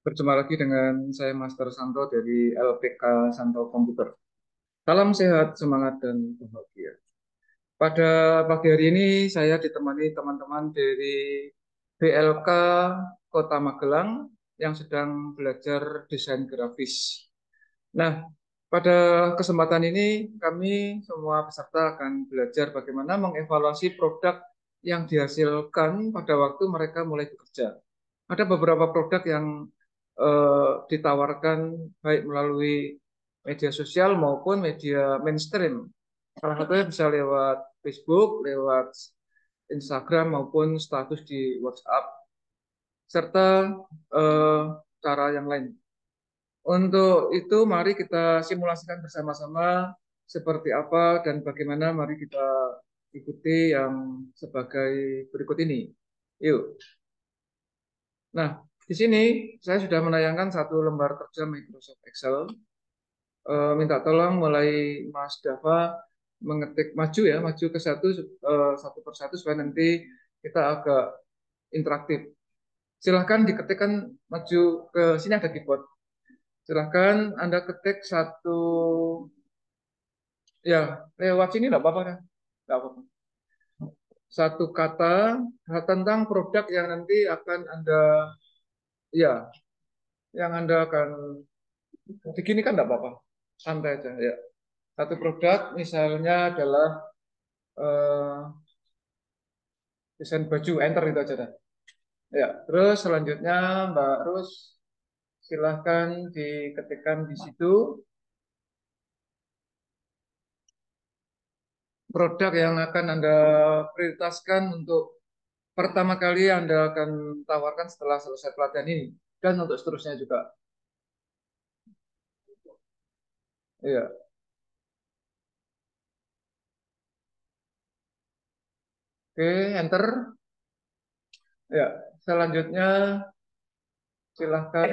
Berjumpa lagi dengan saya Master Santo dari LPK Santo Komputer. Salam sehat, semangat, dan bahagia. Pada pagi hari ini saya ditemani teman-teman dari BLK Kota Magelang yang sedang belajar desain grafis. Nah, pada kesempatan ini kami semua peserta akan belajar bagaimana mengevaluasi produk yang dihasilkan pada waktu mereka mulai bekerja. Ada beberapa produk yang ditawarkan baik melalui media sosial maupun media mainstream. Salah satunya bisa lewat Facebook, lewat Instagram maupun status di WhatsApp, serta eh, cara yang lain. Untuk itu, mari kita simulasikan bersama-sama seperti apa dan bagaimana. Mari kita ikuti yang sebagai berikut ini. Yuk. Nah, di sini saya sudah menayangkan satu lembar kerja Microsoft Excel. Minta tolong mulai Mas Dava mengetik maju ya, maju ke satu persatu supaya nanti kita agak interaktif. Silahkan diketikkan maju ke sini ada keyboard. Silahkan Anda ketik satu, ya lewat sini enggak apa-apa kan? Enggak apa-apa. Satu kata tentang produk yang nanti akan Anda, ya, yang Anda akan begini kan enggak apa-apa. Santai aja ya. Satu produk misalnya adalah eh, desain baju, enter itu aja dah. Ya, terus selanjutnya Mbak Rus silahkan diketikkan di situ produk yang akan Anda prioritaskan untuk pertama kali Anda akan tawarkan setelah selesai pelatihan ini, dan untuk seterusnya juga. Iya, oke, enter. Ya, selanjutnya silahkan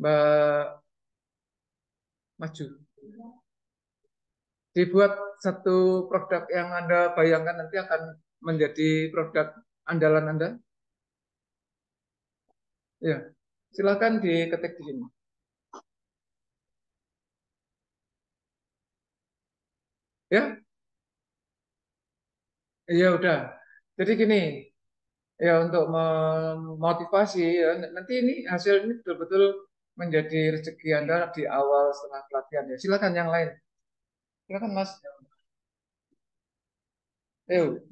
Mbak maju. Dibuat satu produk yang Anda bayangkan nanti akan menjadi produk andalan Anda. Ya, silahkan diketik di sini. Ya, iya udah. Jadi gini, ya untuk memotivasi ya, nanti ini hasil ini betul-betul menjadi rezeki Anda di awal setelah pelatihan ya. Silakan yang lain. Silakan Mas. Yuk.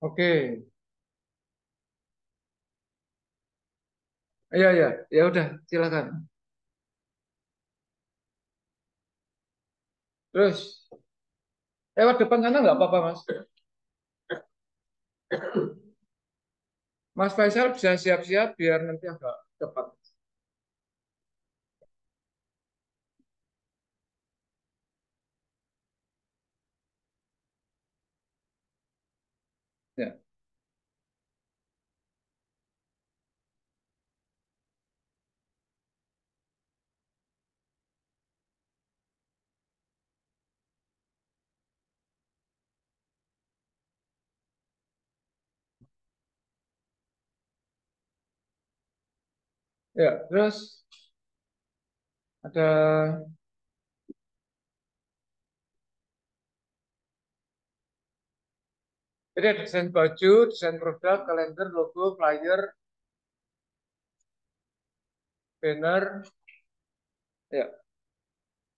Oke. Iya ya, ya udah silakan. Terus lewat depan sana nggak apa-apa Mas. Mas Faisal bisa siap-siap biar nanti agak cepat. Ya, ya. Terus ada, jadi ada desain baju, desain produk, kalender, logo, flyer, banner. Ya,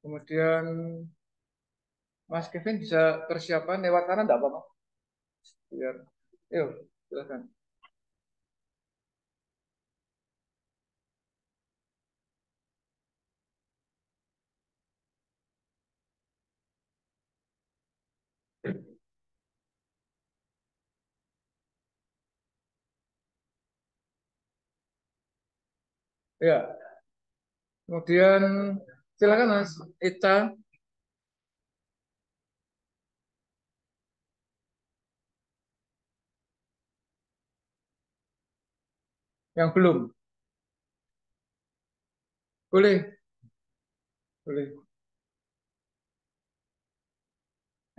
kemudian Mas Kevin bisa persiapan lewat kanan enggak apa-apa? Biar, yuk, silakan. Ya, kemudian Silakan Mas Ica, yang belum. Boleh, boleh.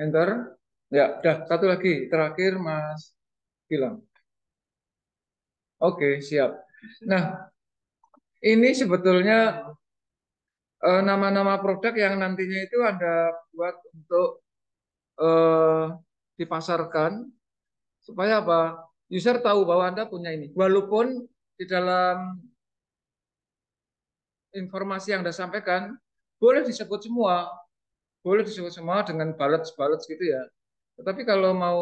Enter. Ya, udah satu lagi. Terakhir Mas bilang. Oke, siap. Nah, ini sebetulnya nama-nama produk yang nantinya itu Anda buat untuk eh, dipasarkan supaya apa? User tahu bahwa Anda punya ini. Walaupun di dalam informasi yang Anda sampaikan boleh disebut semua dengan balet-balet gitu ya. Tetapi kalau mau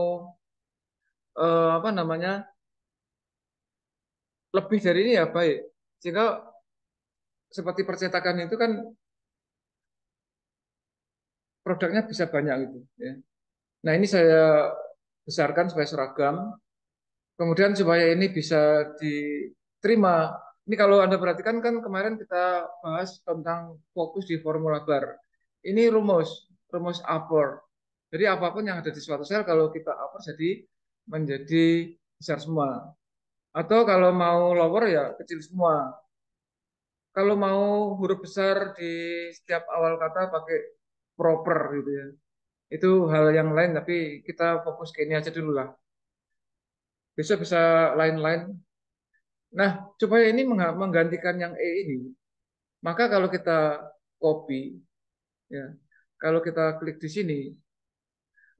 apa namanya lebih dari ini ya baik. Sehingga seperti percetakan itu kan produknya bisa banyak gitu ya. Nah, ini saya besarkan supaya seragam. Kemudian supaya ini bisa diterima. Ini kalau Anda perhatikan kan kemarin kita bahas tentang fokus di formula bar. Ini rumus upper. Jadi apapun yang ada di suatu sel kalau kita upper jadi menjadi besar semua. Atau kalau mau lower ya kecil semua. Kalau mau huruf besar di setiap awal kata pakai proper gitu ya. Itu hal yang lain tapi kita fokus ke ini aja dulu lah. Besok bisa lain-lain. Nah, supaya ini menggantikan yang E ini, maka kalau kita copy, ya, kalau kita klik di sini,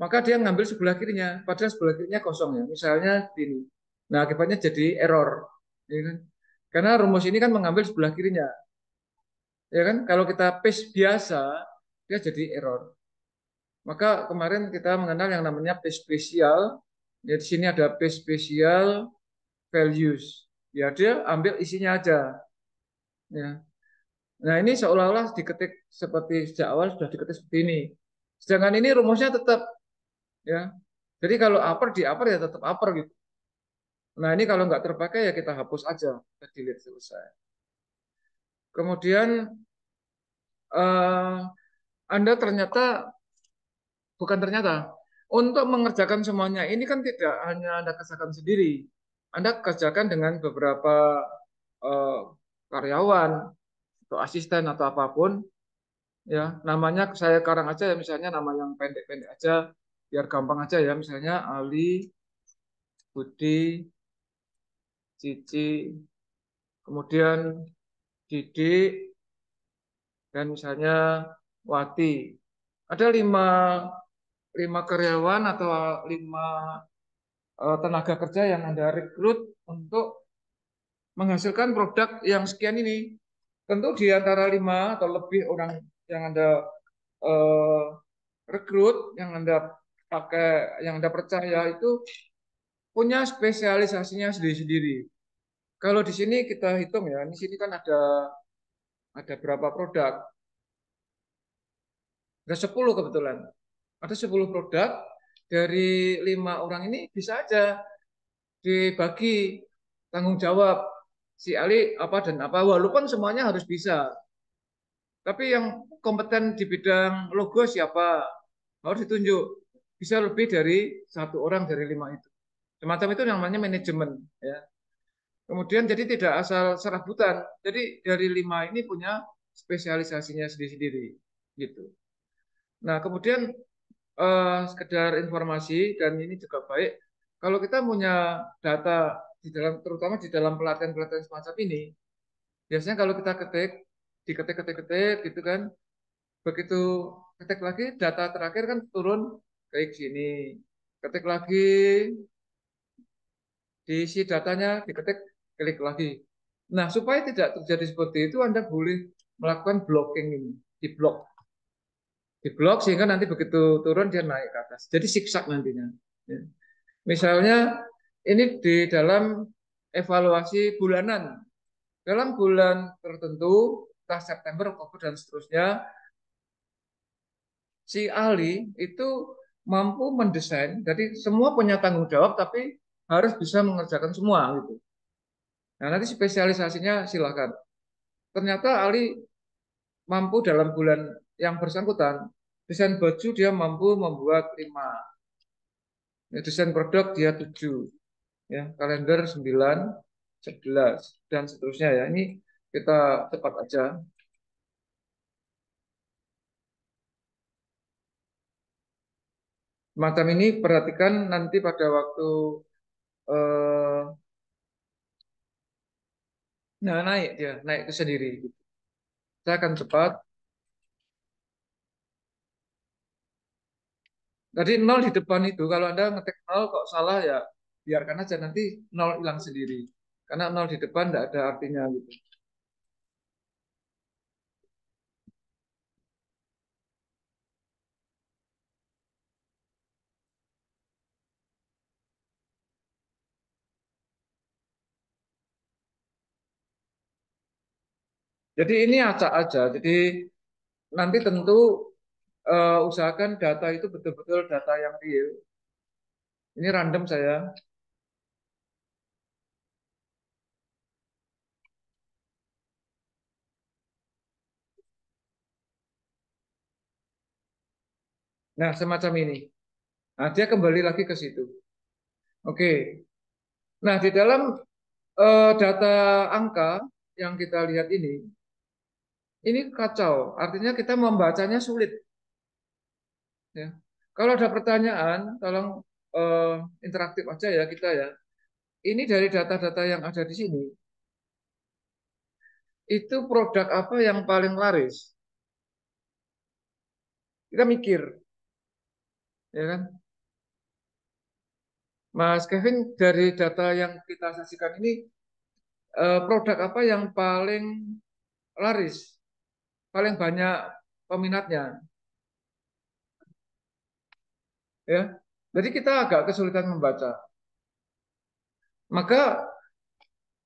maka dia ngambil sebelah kirinya, padahal sebelah kirinya kosong ya. Misalnya ini. Nah, akibatnya jadi error, ya kan? Karena rumus ini kan mengambil sebelah kirinya, ya kan? Kalau kita paste biasa, dia jadi error. Maka kemarin kita mengenal yang namanya paste spesial. Ya, di sini ada paste spesial values. Ya, dia ambil isinya aja. Ya. Nah, ini seolah-olah diketik seperti sejak awal sudah diketik seperti ini. Sedangkan ini rumusnya tetap ya. Jadi kalau upper di upper ya tetap upper gitu. Nah, ini kalau nggak terpakai ya kita hapus aja, kita delete selesai. Kemudian eh, Anda ternyata bukan ternyata untuk mengerjakan semuanya ini kan tidak hanya Anda kerjakan sendiri. Anda kerjakan dengan beberapa eh, karyawan atau asisten atau apapun ya namanya saya karang aja ya misalnya nama yang pendek-pendek aja biar gampang aja ya misalnya Ali, Budi, Cici, kemudian Didik dan misalnya Wati. Ada lima karyawan atau lima tenaga kerja yang Anda rekrut untuk menghasilkan produk yang sekian ini. Tentu di antara lima atau lebih orang yang Anda eh, rekrut, yang Anda pakai, yang Anda percaya itu punya spesialisasinya sendiri-sendiri. Kalau di sini kita hitung ya, di sini kan ada berapa produk? Ada 10 kebetulan. Ada 10 produk dari lima orang ini bisa aja dibagi tanggung jawab si Ali apa dan apa walaupun semuanya harus bisa. Tapi yang kompeten di bidang logo siapa harus ditunjuk. Bisa lebih dari satu orang dari lima itu. Semacam itu namanya manajemen ya. Kemudian jadi tidak asal serabutan. Jadi dari lima ini punya spesialisasinya sendiri-sendiri gitu. Nah, kemudian sekedar informasi dan ini juga baik kalau kita punya data di dalam terutama di dalam pelatihan-pelatihan semacam ini, biasanya kalau kita diketik gitu kan, begitu ketik lagi data terakhir kan turun kayak sini. Ketik lagi diisi datanya, diketik klik lagi. Nah, supaya tidak terjadi seperti itu, Anda boleh melakukan blocking ini, di blok sehingga nanti begitu turun dia naik ke atas. Jadi zigzag nantinya. Ya. Misalnya ini di dalam evaluasi bulanan. Dalam bulan tertentu, entah September, Oktober, dan seterusnya, si ahli itu mampu mendesain, jadi semua punya tanggung jawab, tapi harus bisa mengerjakan semua gitu. Nah, nanti spesialisasinya silakan. Ternyata ahli mampu dalam bulan yang bersangkutan, desain baju dia mampu membuat 5, ya, desain produk dia 7, ya, kalender 9, 11, dan seterusnya ya. Ini kita cepat aja. Macam ini perhatikan nanti pada waktu eh, nah naik dia, naik itu sendiri. Saya akan cepat. Tadi nol di depan itu, kalau Anda ngetik nol kok salah ya biarkan aja nanti nol hilang sendiri. Karena nol di depan tidak ada artinya gitu. Jadi ini acak aja. Jadi nanti tentu usahakan data itu betul-betul data yang real. Ini random saya. Nah, semacam ini. Nah, dia kembali lagi ke situ. Oke. Nah, di dalam data angka yang kita lihat ini kacau. Artinya kita membacanya sulit. Ya. Kalau ada pertanyaan, tolong eh, interaktif aja ya kita ya. Ini dari data-data yang ada di sini, itu produk apa yang paling laris? Kita mikir, ya kan? Mas Kevin, dari data yang kita saksikan ini, produk apa yang paling laris, paling banyak peminatnya, ya? Jadi kita agak kesulitan membaca. Maka,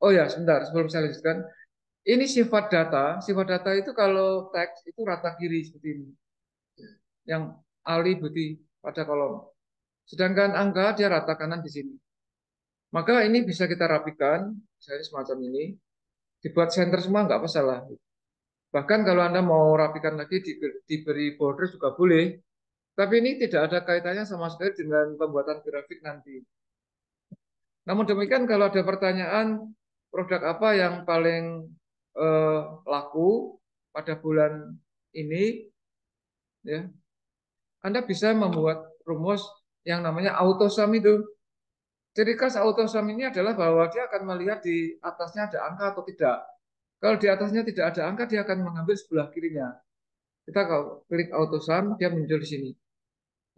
oh ya, sebentar sebelum saya lanjutkan, ini sifat data itu kalau teks itu rata kiri seperti ini, yang Ali Budi pada kolom. Sedangkan angka dia rata kanan di sini. Maka ini bisa kita rapikan, misalnya semacam ini, dibuat center semua nggak masalah. Bahkan kalau Anda mau rapikan lagi, diberi border juga boleh. Tapi ini tidak ada kaitannya sama sekali dengan pembuatan grafik nanti. Namun demikian kalau ada pertanyaan produk apa yang paling eh, laku pada bulan ini, ya, Anda bisa membuat rumus yang namanya autosum itu. Ciri khas autosum ini adalah bahwa dia akan melihat di atasnya ada angka atau tidak. Kalau di atasnya tidak ada angka, dia akan mengambil sebelah kirinya. Kita kalau klik autosum, dia muncul di sini.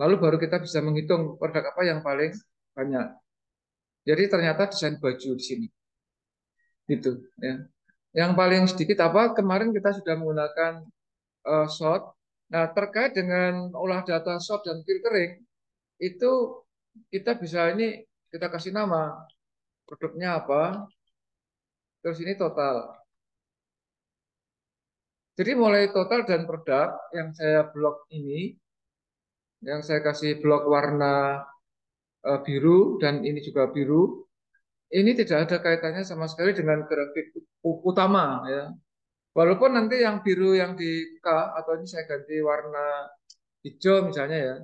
Lalu baru kita bisa menghitung produk apa yang paling banyak. Jadi ternyata desain baju di sini. Gitu ya. Yang paling sedikit apa? Kemarin kita sudah menggunakan short. Nah, terkait dengan olah data short dan filtering itu kita bisa ini kita kasih nama produknya apa, terus ini total. Jadi mulai total dan produk yang saya blok ini, yang saya kasih blok warna biru dan ini juga biru, ini tidak ada kaitannya sama sekali dengan grafik utama ya. Walaupun nanti yang biru yang di K atau ini saya ganti warna hijau misalnya ya,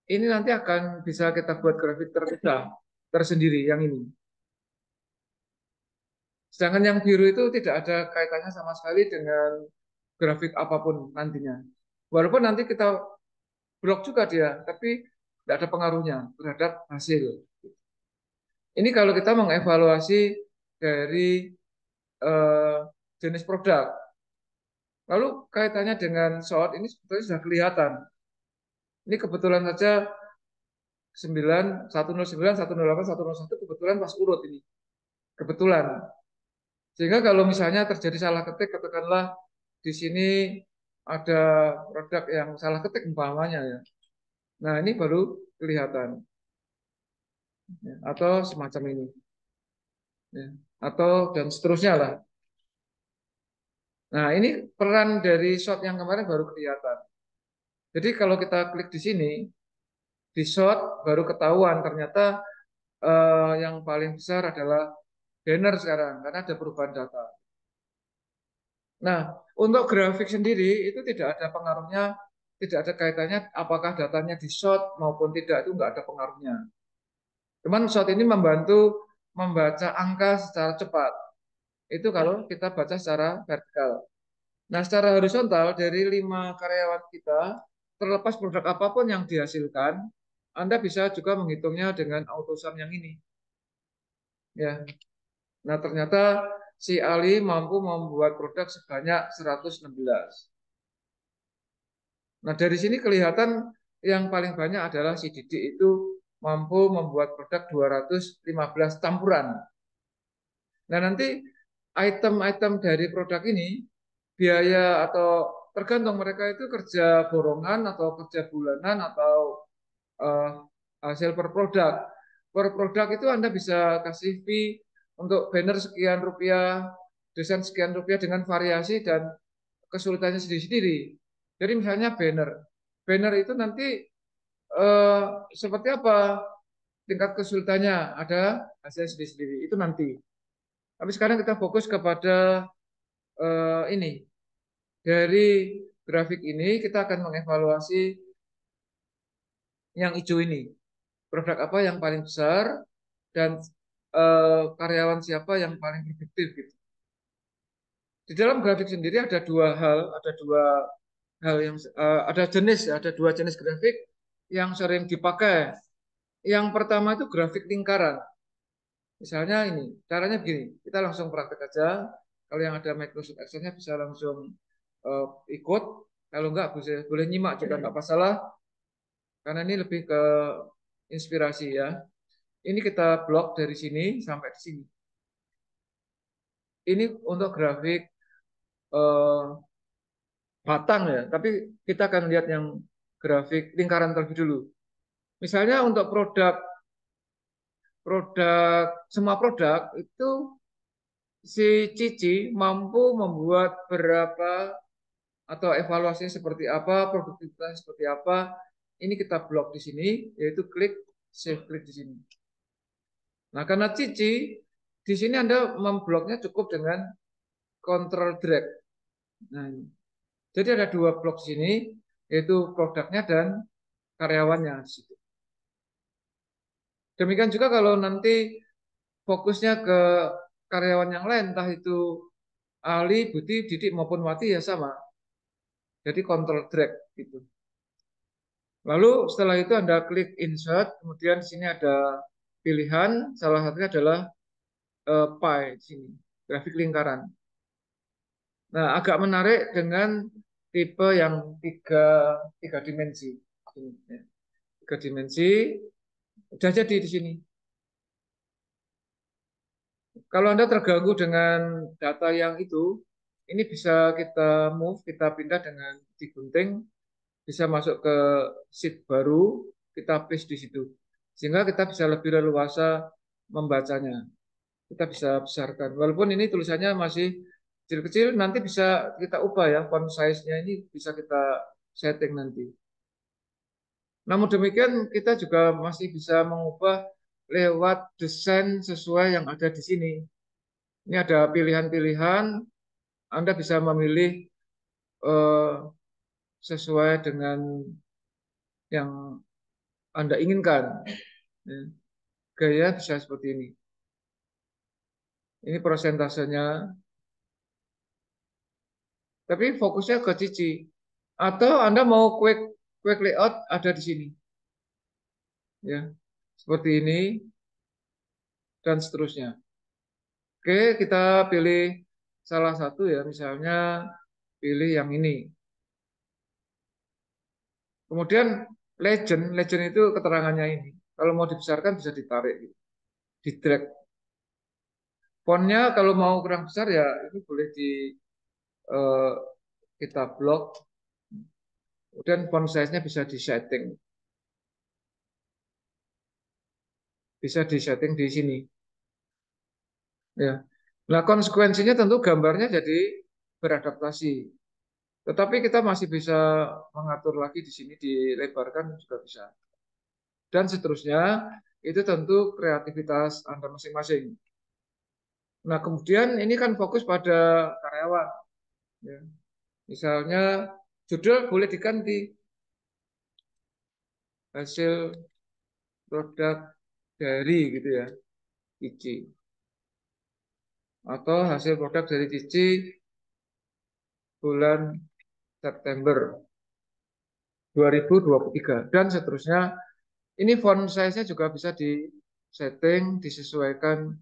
ini nanti akan bisa kita buat grafik terpisah tersendiri yang ini. Sedangkan yang biru itu tidak ada kaitannya sama sekali dengan grafik apapun nantinya. Walaupun nanti kita blok juga dia, tapi tidak ada pengaruhnya terhadap hasil. Ini kalau kita mengevaluasi dari eh, jenis produk. Lalu kaitannya dengan short ini sebetulnya sudah kelihatan. Ini kebetulan saja 9, 109, 108, 101 kebetulan pas urut ini. Kebetulan. Sehingga kalau misalnya terjadi salah ketik, katakanlah di sini ada produk yang salah ketik umpamanya ya. Nah, ini baru kelihatan. Ya. Atau semacam ini. Ya. Atau dan seterusnya lah. Nah, ini peran dari shot yang kemarin baru kelihatan. Jadi kalau kita klik di sini, di shot baru ketahuan ternyata yang paling besar adalah banner sekarang karena ada perubahan data. Nah, untuk grafik sendiri itu tidak ada pengaruhnya, tidak ada kaitannya apakah datanya di short maupun tidak, itu nggak ada pengaruhnya. Cuman short ini membantu membaca angka secara cepat. Itu kalau kita baca secara vertikal. Nah, secara horizontal dari 5 karyawan kita, terlepas produk apapun yang dihasilkan, Anda bisa juga menghitungnya dengan autosum yang ini. Ya. Nah, ternyata si Ali mampu membuat produk sebanyak 116. Nah, dari sini kelihatan yang paling banyak adalah si Didik itu mampu membuat produk 215 campuran. Nah, nanti item-item dari produk ini, biaya atau tergantung mereka itu kerja borongan atau kerja bulanan atau eh, hasil per produk. Per produk itu Anda bisa kasih fee untuk banner sekian rupiah, desain sekian rupiah dengan variasi dan kesulitannya sendiri-sendiri. Jadi misalnya banner. Banner itu nanti eh, seperti apa tingkat kesulitannya, ada hasil sendiri-sendiri. Itu nanti. Tapi sekarang kita fokus kepada ini. Dari grafik ini kita akan mengevaluasi yang hijau ini. Produk apa yang paling besar dan karyawan siapa yang paling produktif gitu. Di dalam grafik sendiri ada dua hal yang ada jenis, ada dua jenis grafik yang sering dipakai. Yang pertama itu grafik lingkaran. Misalnya ini, caranya begini, kita langsung praktek aja. Kalau yang ada Microsoft Excel-nya bisa langsung eh, ikut. Kalau enggak, boleh nyimak juga enggak masalah. Karena ini lebih ke inspirasi ya. Ini kita blok dari sini sampai di sini. Ini untuk grafik eh, batang ya, tapi kita akan lihat yang grafik lingkaran terlebih dulu. Misalnya untuk produk semua produk itu si Cici mampu membuat berapa atau evaluasinya seperti apa, produktivitasnya seperti apa. Ini kita blok di sini, yaitu klik di sini. Nah, karena Cici di sini Anda membloknya cukup dengan Ctrl drag. Nah, jadi ada dua blok di sini, yaitu produknya dan karyawannya. Demikian juga kalau nanti fokusnya ke karyawan yang lain, entah itu Ali, Budi, Didik maupun Wati ya sama. Jadi kontrol drag gitu. Lalu setelah itu Anda klik insert, kemudian di sini ada pilihan, salah satunya adalah pie di sini, grafik lingkaran. Nah, agak menarik dengan tipe yang tiga dimensi. Ini, ya. Tiga dimensi, udah jadi di sini. Kalau Anda terganggu dengan data yang itu, ini bisa kita move, kita pindah dengan digunting, bisa masuk ke sheet baru, kita paste di situ. Sehingga kita bisa lebih leluasa membacanya. Kita bisa besarkan. Walaupun ini tulisannya masih kecil-kecil, nanti bisa kita ubah ya, font size-nya ini bisa kita setting nanti. Namun demikian, kita juga masih bisa mengubah lewat desain sesuai yang ada di sini. Ini ada pilihan-pilihan, Anda bisa memilih eh, sesuai dengan yang Anda inginkan. Ya. Gaya bisa seperti ini. Ini prosentasenya, tapi fokusnya ke Cici. Atau Anda mau quick layout ada di sini. Ya, seperti ini dan seterusnya. Oke, kita pilih salah satu ya, misalnya pilih yang ini. Kemudian legend itu keterangannya ini. Kalau mau dibesarkan bisa ditarik, di drag. Fontnya kalau mau kurang besar ya ini boleh eh, kita blok. Kemudian font size-nya bisa disetting. Bisa disetting di sini. Ya. Nah, konsekuensinya tentu gambarnya jadi beradaptasi. Tetapi kita masih bisa mengatur lagi di sini, dilebarkan juga bisa. Dan seterusnya, itu tentu kreativitas Anda masing-masing. Nah, kemudian ini kan fokus pada karyawan. Ya. Misalnya judul boleh diganti hasil produk dari gitu ya, Cici. Atau hasil produk dari Cici bulan September 2023 dan seterusnya. Ini font size-nya juga bisa di setting, disesuaikan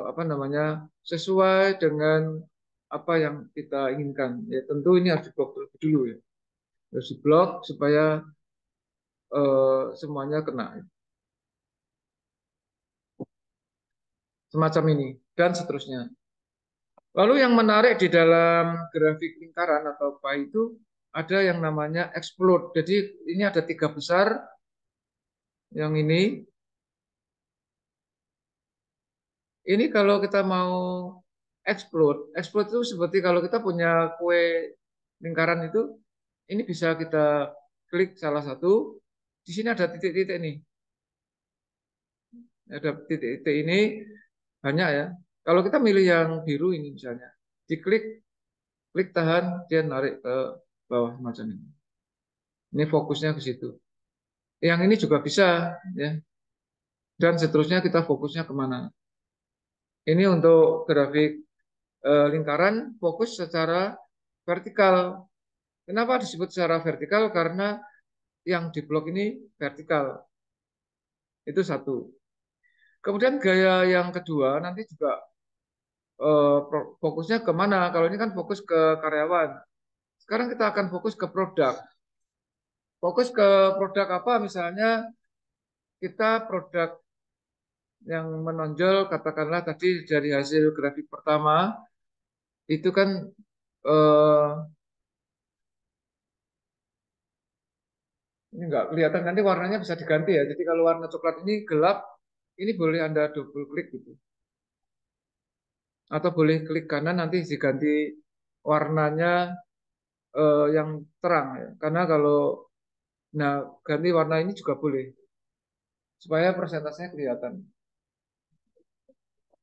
apa namanya, sesuai dengan apa yang kita inginkan. Ya tentu ini harus diblok terlebih dulu ya. Harus diblok supaya semuanya kena. Semacam ini dan seterusnya. Lalu yang menarik di dalam grafik lingkaran atau pie itu ada yang namanya explode. Jadi ini ada tiga besar. Yang ini kalau kita mau explode, explode itu seperti kalau kita punya kue lingkaran itu, ini bisa kita klik salah satu. Di sini ada titik-titik nih, ada titik-titik ini banyak ya. Kalau kita milih yang biru ini misalnya, diklik, klik tahan, dia narik ke bawah macam ini. Ini fokusnya ke situ. Yang ini juga bisa ya. Dan seterusnya kita fokusnya kemana. Ini untuk grafik lingkaran fokus secara vertikal. Kenapa disebut secara vertikal? Karena yang di blok ini vertikal. Itu satu. Kemudian gaya yang kedua nanti juga fokusnya kemana? Kalau ini kan fokus ke karyawan. Sekarang kita akan fokus ke produk. Fokus ke produk apa? Misalnya kita produk yang menonjol, katakanlah tadi dari hasil grafik pertama, itu kan eh, ini nggak kelihatan, nanti warnanya bisa diganti ya. Jadi kalau warna coklat ini gelap, ini boleh Anda double klik gitu. Atau boleh klik kanan nanti diganti warnanya yang terang ya. Karena kalau nah ganti warna ini juga boleh supaya persentasenya kelihatan.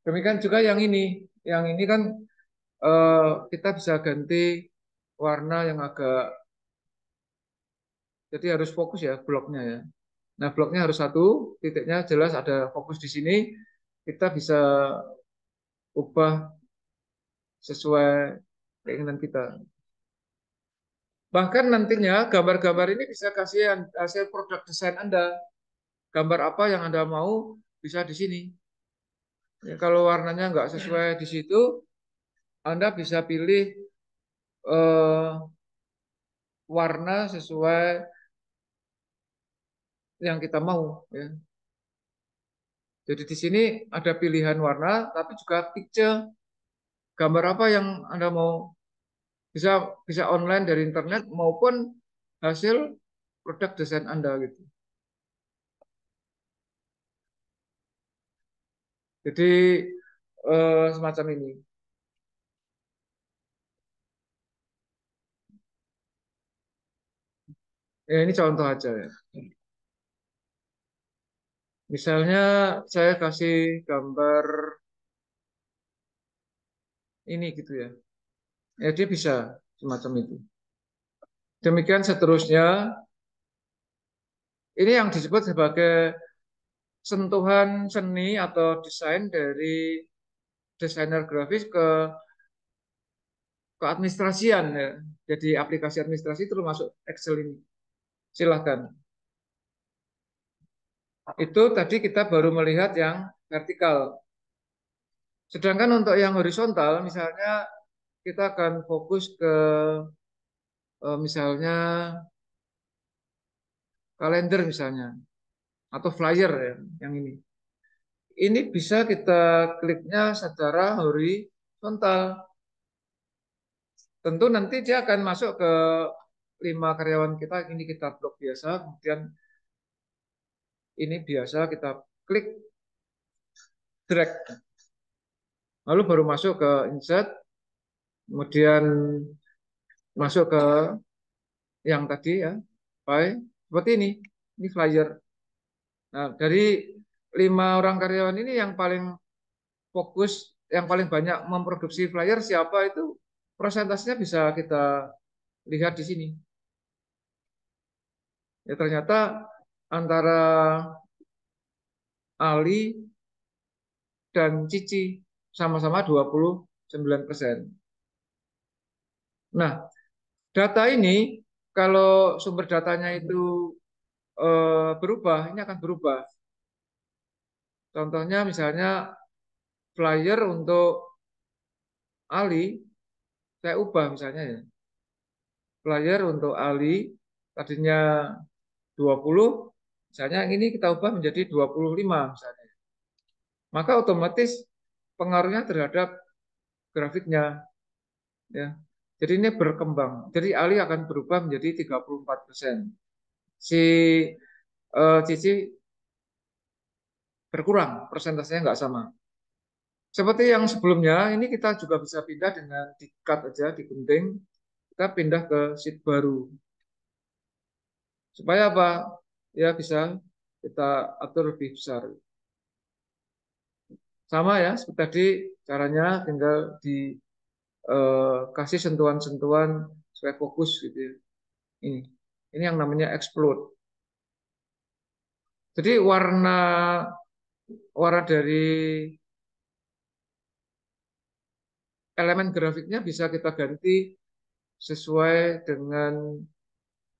Demikian juga yang ini. Yang ini kan kita bisa ganti warna yang agak, jadi harus fokus ya bloknya ya. Nah, bloknya harus satu, titiknya jelas ada fokus di sini. Kita bisa ubah sesuai keinginan kita. Bahkan nantinya gambar-gambar ini bisa kasih hasil produk desain Anda. Gambar apa yang Anda mau bisa di sini. Ya, kalau warnanya nggak sesuai di situ, Anda bisa pilih eh, warna sesuai yang kita mau. Ya. Jadi di sini ada pilihan warna, tapi juga picture. Gambar apa yang Anda mau, bisa bisa online dari internet maupun hasil produk desain Anda gitu. Jadi semacam ini. Ya ini contoh aja ya. Misalnya saya kasih gambar ini gitu ya. Ya dia bisa semacam itu. Demikian seterusnya. Ini yang disebut sebagai sentuhan seni atau desain dari desainer grafis ke administrasian ya. Jadi aplikasi administrasi termasuk Excel ini. Silahkan. Itu tadi kita baru melihat yang vertikal. Sedangkan untuk yang horizontal, misalnya kita akan fokus ke misalnya kalender misalnya, atau flyer ya, yang ini. Ini bisa kita kliknya secara horizontal. Tentu nanti dia akan masuk ke 5 karyawan kita, ini kita blok biasa, kemudian ini biasa kita klik drag, lalu baru masuk ke insert, kemudian masuk ke yang tadi ya, file, seperti ini flyer. Nah, dari 5 orang karyawan ini yang paling fokus, yang paling banyak memproduksi flyer siapa itu? Prosentasenya bisa kita lihat di sini. Ya ternyata antara Ali dan Cici sama-sama 29%. Nah, data ini kalau sumber datanya itu berubah, ini akan berubah. Contohnya misalnya flyer untuk Ali, saya ubah misalnya ya. Flyer untuk Ali tadinya 20, misalnya yang ini kita ubah menjadi 25 misalnya. Maka otomatis pengaruhnya terhadap grafiknya ya. Jadi ini berkembang. Jadi Ali akan berubah menjadi 34%. Si Cici berkurang, persentasenya nggak sama. Seperti yang sebelumnya, ini kita juga bisa pindah dengan di-cut aja, digunting. Kita pindah ke sheet baru. Supaya apa? Ya bisa kita atur lebih besar. Sama ya, seperti tadi caranya tinggal dikasih sentuhan-sentuhan supaya fokus gitu ya. Ini. Ini yang namanya explode. Jadi warna warna dari elemen grafiknya bisa kita ganti sesuai dengan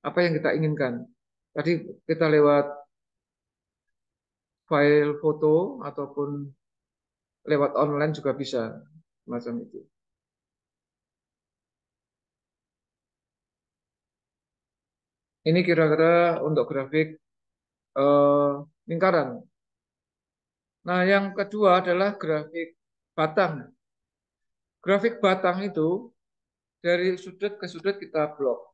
apa yang kita inginkan. Tadi kita lewat file foto ataupun lewat online juga bisa macam itu. Ini kira-kira untuk grafik eh, lingkaran. Nah, yang kedua adalah grafik batang. Grafik batang itu dari sudut ke sudut kita blok.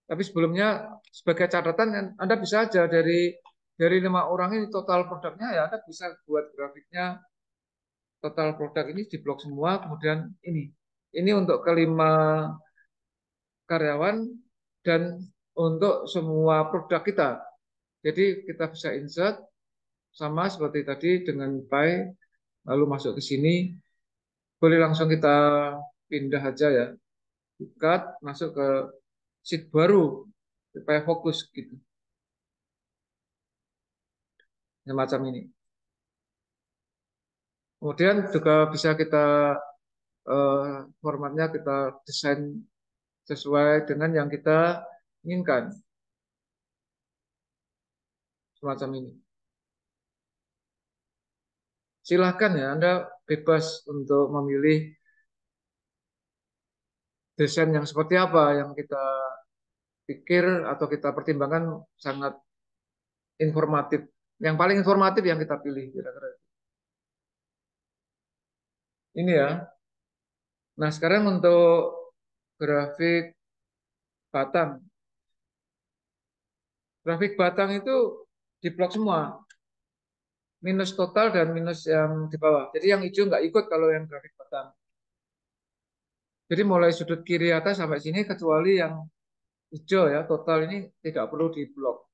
Tapi sebelumnya sebagai catatan Anda bisa aja dari 5 orang ini total produknya ya Anda bisa buat grafiknya total produk ini diblok semua kemudian ini untuk kelima karyawan dan untuk semua produk kita. Jadi kita bisa insert sama seperti tadi dengan pie lalu masuk ke sini boleh langsung kita pindah aja ya cut masuk ke sheet baru supaya fokus gitu semacam ini. Kemudian juga bisa kita formatnya kita desain sesuai dengan yang kita inginkan semacam ini. Silahkan ya Anda bebas untuk memilih desain yang seperti apa yang kita pikir atau kita pertimbangkan sangat informatif. Yang paling informatif yang kita pilih kira-kira. Ini ya. Nah, sekarang untuk grafik batang. Grafik batang itu diblok semua. Minus total dan minus yang di bawah. Jadi yang hijau nggak ikut kalau yang grafik batang. Jadi mulai sudut kiri atas sampai sini kecuali yang hijau ya. Total ini tidak perlu diblok.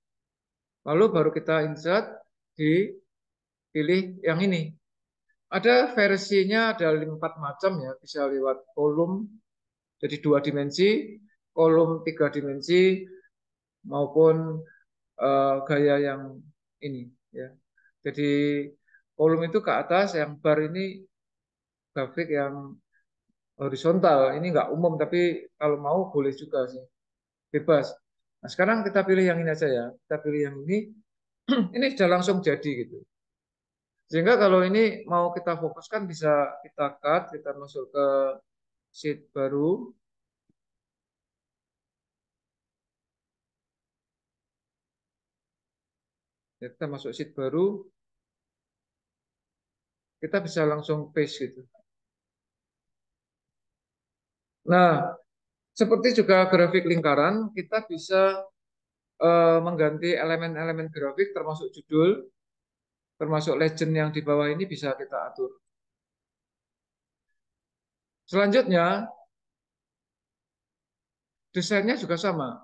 Lalu baru kita insert, dipilih yang ini. Ada versinya ada 4 macam ya. Bisa lewat kolom, jadi 2 dimensi, kolom 3 dimensi, maupun gaya yang ini ya. Jadi kolom itu ke atas, yang bar ini grafik yang horizontal. Ini nggak umum, tapi kalau mau boleh juga sih, bebas. Nah, sekarang kita pilih yang ini aja ya. Kita pilih yang ini. Ini sudah langsung jadi gitu. Sehingga kalau ini mau kita fokuskan bisa kita cut, kita masuk ke sheet baru. Ya, kita masuk sheet baru, kita bisa langsung paste gitu. Nah, seperti juga grafik lingkaran, kita bisa mengganti elemen-elemen grafik termasuk judul, termasuk legend yang di bawah ini bisa kita atur. Selanjutnya, desainnya juga sama,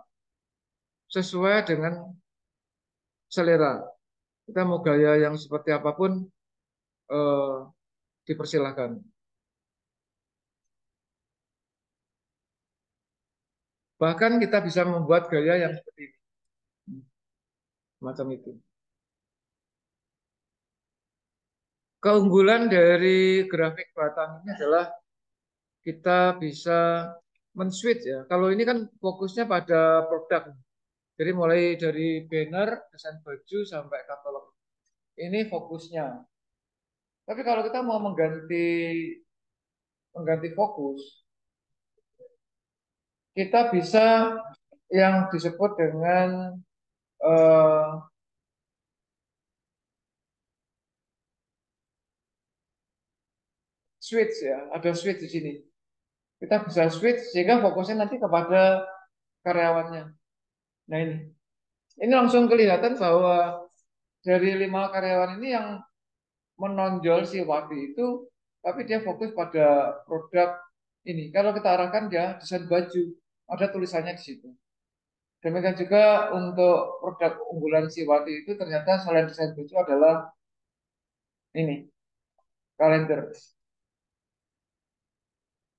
sesuai dengan selera. Kita mau gaya yang seperti apapun, eh, dipersilahkan. Bahkan kita bisa membuat gaya yang seperti ini, macam itu. Keunggulan dari grafik batang ini adalah kita bisa men-switch ya. Kalau ini kan fokusnya pada produk. Jadi mulai dari banner, desain baju sampai katalog. Ini fokusnya. Tapi kalau kita mau mengganti fokus, kita bisa yang disebut dengan eh, switch ya. Ada switch di sini. Kita bisa switch sehingga fokusnya nanti kepada karyawannya. Nah ini langsung kelihatan bahwa dari 5 karyawan ini yang menonjol si Wati itu, tapi dia fokus pada produk ini. Kalau kita arahkan dia desain baju, ada tulisannya di situ. Demikian juga untuk produk unggulan si Wati itu ternyata selain desain baju adalah ini kalender.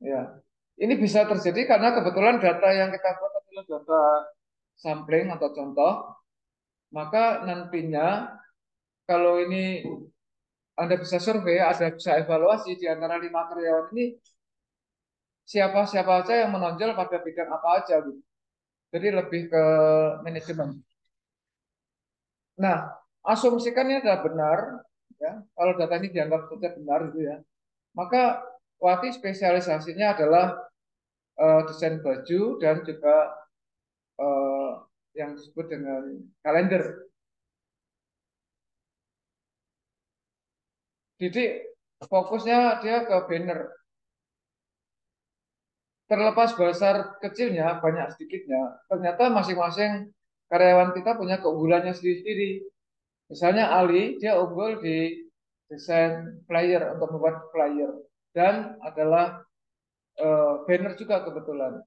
Ya, ini bisa terjadi karena kebetulan data yang kita buat adalah data sampling atau contoh. Maka nantinya kalau ini Anda bisa survei, ada bisa evaluasi di antara 5 karyawan ini siapa-siapa aja yang menonjol pada bidang apa aja gitu. Jadi lebih ke manajemen. Nah, asumsikan ini adalah benar, ya. Kalau data ini dianggap saja benar itu ya, maka Wati spesialisasinya adalah desain baju dan juga eh, yang disebut dengan kalender. Jadi fokusnya dia ke banner. Terlepas besar kecilnya, banyak sedikitnya, ternyata masing-masing karyawan kita punya keunggulannya sendiri-sendiri. Misalnya Ali, dia unggul di desain flyer untuk membuat flyer dan adalah banner juga kebetulan.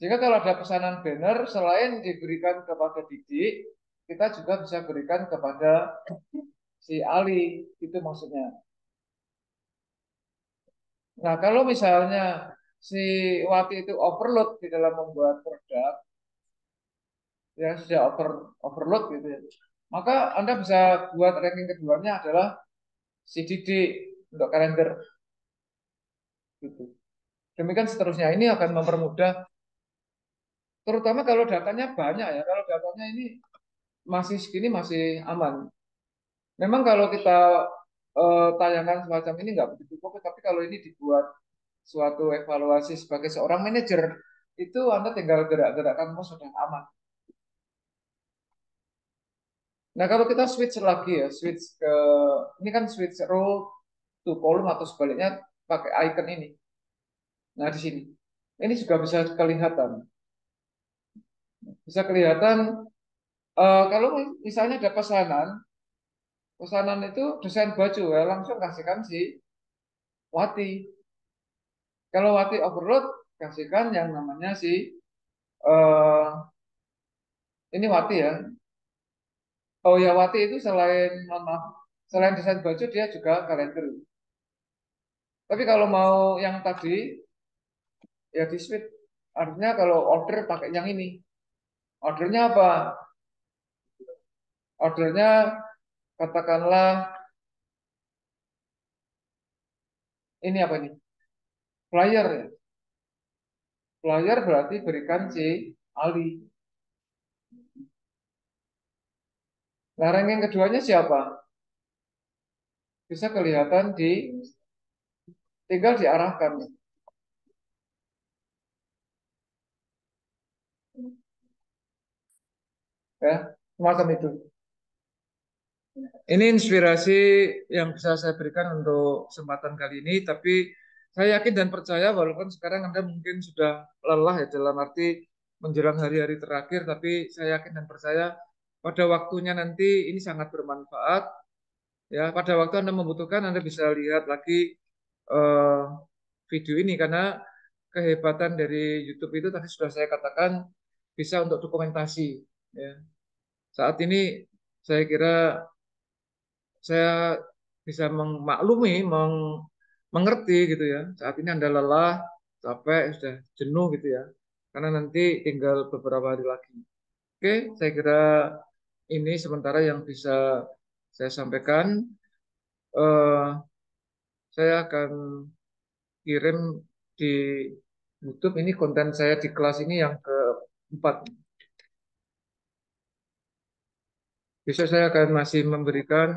Jika kalau ada pesanan banner, selain diberikan kepada Didi, kita juga bisa berikan kepada si Ali, itu maksudnya. Nah, kalau misalnya si Wati itu overload di dalam membuat produk, ya sudah overload gitu ya. Maka Anda bisa buat ranking keduanya adalah si Didi untuk kalender gitu. Demikian seterusnya ini akan mempermudah terutama kalau datanya banyak ya. Kalau datanya ini masih segini masih aman. Memang kalau kita tayangan semacam ini nggak begitu fokus, tapi kalau ini dibuat suatu evaluasi sebagai seorang manajer, itu Anda tinggal gerak-gerakkan mouse sudah aman. Nah, kalau kita switch lagi ya, switch ke ini kan switch row to column atau sebaliknya pakai icon ini. Nah, di sini. Ini juga bisa kelihatan. Bisa kelihatan kalau misalnya ada pesanan, pesanan itu desain baju ya langsung kasihkan si Wati. Kalau Wati overload, kasihkan yang namanya si eh ini Wati ya. Oh ya Wati itu selain mohon maaf, selain desain baju dia juga kalender. Tapi kalau mau yang tadi ya di switch. Artinya kalau order pakai yang ini. Ordernya apa? Ordernya katakanlah ini apa ini? Flyer ya. Flyer berarti berikan si Ali. Nah, ranking keduanya siapa? Bisa kelihatan di tinggal diarahkan ya, semacam itu. Ini inspirasi yang bisa saya berikan untuk kesempatan kali ini, tapi saya yakin dan percaya walaupun sekarang Anda mungkin sudah lelah ya dalam arti menjelang hari-hari terakhir, tapi saya yakin dan percaya pada waktunya nanti ini sangat bermanfaat. Ya, pada waktu Anda membutuhkan, Anda bisa lihat lagi eh, video ini karena kehebatan dari YouTube itu tadi sudah saya katakan bisa untuk dokumentasi. Ya. Saat ini saya kira saya bisa memaklumi, mengerti gitu ya. Saat ini Anda lelah, capek, sudah jenuh gitu ya. karena nanti tinggal beberapa hari lagi. Oke, saya kira ini sementara yang bisa saya sampaikan. Eh, saya akan kirim di YouTube ini konten saya di kelas ini yang keempat. Besok saya akan masih memberikan,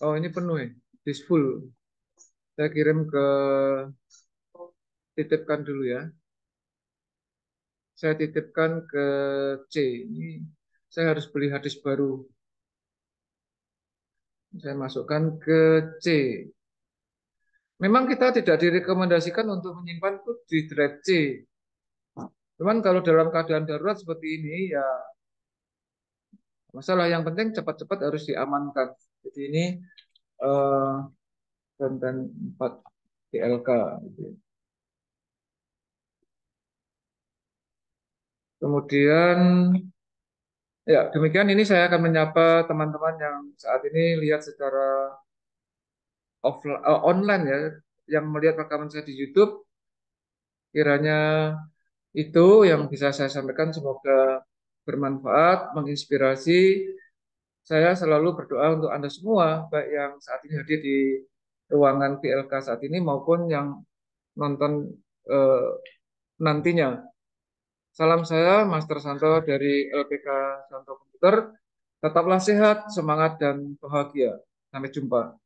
oh ini penuh ya, this full. Saya kirim ke, titipkan dulu ya. Saya titipkan ke C. Ini saya harus beli hadis baru. Saya masukkan ke C. Memang kita tidak direkomendasikan untuk menyimpan itu di drive C. Cuman kalau dalam keadaan darurat seperti ini, ya masalah yang penting cepat-cepat harus diamankan. Jadi ini eh, konten 4 TLK. Gitu ya. Kemudian, ya demikian ini saya akan menyapa teman-teman yang saat ini lihat secara online ya, yang melihat rekaman saya di YouTube. Kiranya itu yang bisa saya sampaikan, semoga bermanfaat, menginspirasi. Saya selalu berdoa untuk Anda semua, baik yang saat ini hadir di ruangan PLK saat ini maupun yang nonton eh, nantinya. Salam saya, Master Santo dari LPK Santo Komputer. Tetaplah sehat, semangat, dan bahagia. Sampai jumpa.